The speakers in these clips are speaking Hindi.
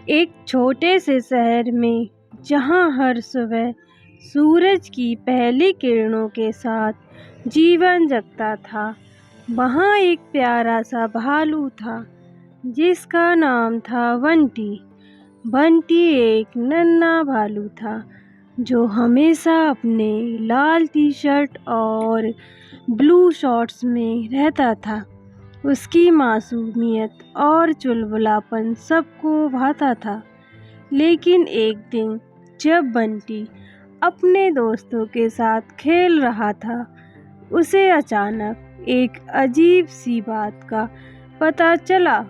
एक छोटे से शहर में जहाँ हर सुबह सूरज की पहली किरणों के साथ जीवन जगता था, वहाँ एक प्यारा सा भालू था जिसका नाम था बंटी। बंटी एक नन्हा भालू था जो हमेशा अपने लाल टी शर्ट और ब्लू शॉर्ट्स में रहता था। उसकी मासूमियत और चुलबुलापन सबको भाता था। लेकिन एक दिन जब बंटी अपने दोस्तों के साथ खेल रहा था, उसे अचानक एक अजीब सी बात का पता चला।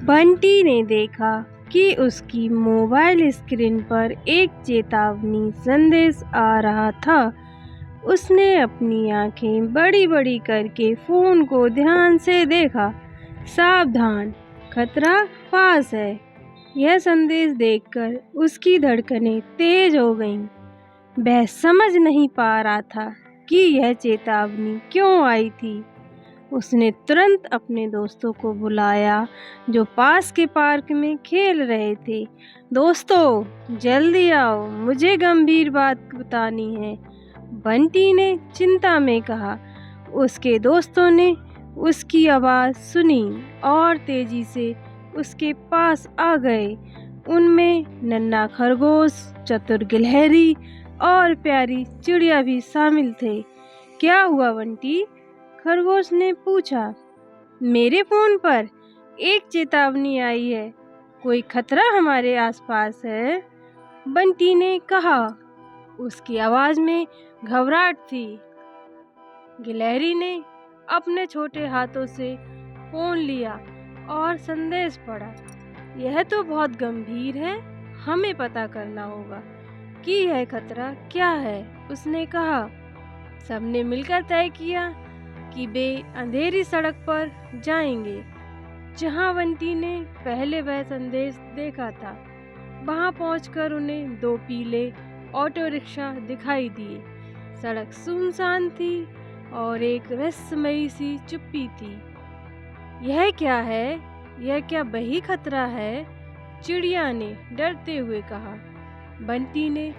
बंटी ने देखा कि उसकी मोबाइल स्क्रीन पर एक चेतावनी संदेश आ रहा था। उसने अपनी आंखें बड़ी-बड़ी करके फोन को ध्यान से देखा। सावधान, खतरा पास है। यह संदेश देखकर उसकी धड़कनें तेज हो गईं। वह समझ नहीं पा रहा था कि यह चेतावनी क्यों आई थी। उसने तुरंत अपने दोस्तों को बुलाया जो पास के पार्क में खेल रहे थे। दोस्तों, जल्दी आओ, मुझे गंभीर बात बतानी है, बंटी ने चिंता में कहा। उसके दोस्तों ने उसकी आवाज़ सुनी और तेजी से उसके पास आ गए। उनमें नन्हा खरगोश, चतुर गिलहरी और प्यारी चिड़िया भी शामिल थे। क्या हुआ बंटी? खरगोश ने पूछा। मेरे फोन पर एक चेतावनी आई है, कोई खतरा हमारे आसपास है, बंटी ने कहा। उसकी आवाज़ में घबराहट थी। गिलहरी ने अपने छोटे हाथों से फोन लिया और संदेश पढ़ा। यह तो बहुत गंभीर है, हमें पता करना होगा कि यह खतरा क्या है, उसने कहा। सबने मिलकर तय किया कि वे अंधेरी सड़क पर जाएंगे जहां बंटी ने पहले वह संदेश देखा था। वहां पहुंचकर उन्हें दो पीले ऑटो रिक्शा दिखाई दिए। सड़क सुनसान थी और एक रहस्यमयी सी चुप्पी थी। यह क्या है? यह क्या वही खतरा है? चिड़िया ने डरते हुए कहा। बंटी ने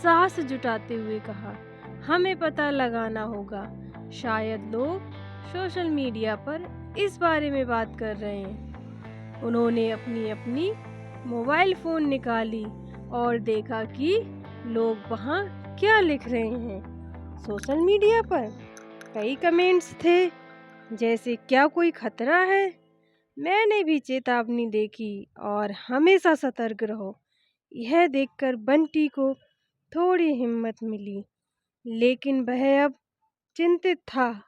साहस जुटाते हुए कहा, हमें पता लगाना होगा। शायद लोग सोशल मीडिया पर इस बारे में बात कर रहे हैं। उन्होंने अपनी अपनी मोबाइल फोन निकाली और देखा कि लोग वहाँ क्या लिख रहे हैं। सोशल मीडिया पर कई कमेंट्स थे, जैसे क्या कोई खतरा है? मैंने भी चेतावनी देखी और हमेशा सतर्क रहो। यह देखकर बंटी को थोड़ी हिम्मत मिली, लेकिन वह अब चिंतित था।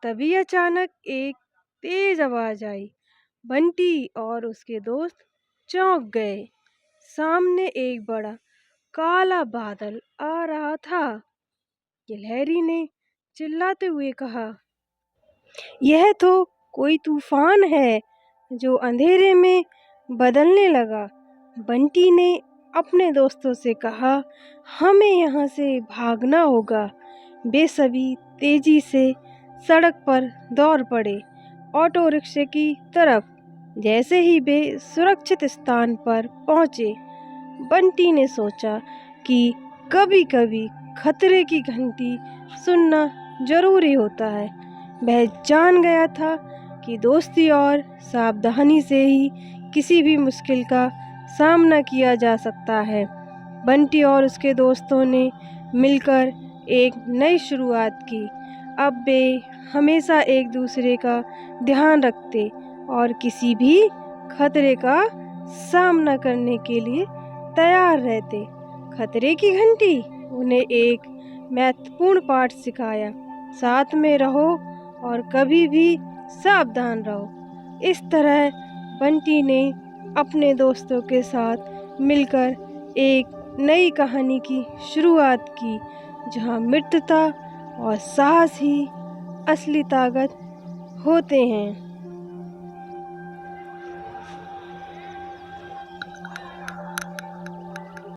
तभी अचानक एक तेज आवाज आई। बंटी और उसके दोस्त चौंक गए। सामने एक बड़ा काला बादल आ रहा था। गिलहरी ने चिल्लाते हुए कहा, यह तो कोई तूफान है जो अंधेरे में बदलने लगा। बंटी ने अपने दोस्तों से कहा, हमें यहाँ से भागना होगा। वे सभी तेजी से सड़क पर दौड़ पड़े, ऑटो रिक्शे की तरफ। जैसे ही वे सुरक्षित स्थान पर पहुँचे, बंटी ने सोचा कि कभी-कभी खतरे की घंटी सुनना जरूरी होता है। वह जान गया था कि दोस्ती और सावधानी से ही किसी भी मुश्किल का सामना किया जा सकता है। बंटी और उसके दोस्तों ने मिलकर एक नई शुरुआत की। अब वे हमेशा एक दूसरे का ध्यान रखते और किसी भी खतरे का सामना करने के लिए तैयार रहते। खतरे की घंटी उन्हें एक महत्वपूर्ण पाठ सिखाया, साथ में रहो और कभी भी सावधान रहो। इस तरह बंटी ने अपने दोस्तों के साथ मिलकर एक नई कहानी की शुरुआत की, जहां मित्रता और साहस ही असली ताकत होते हैं।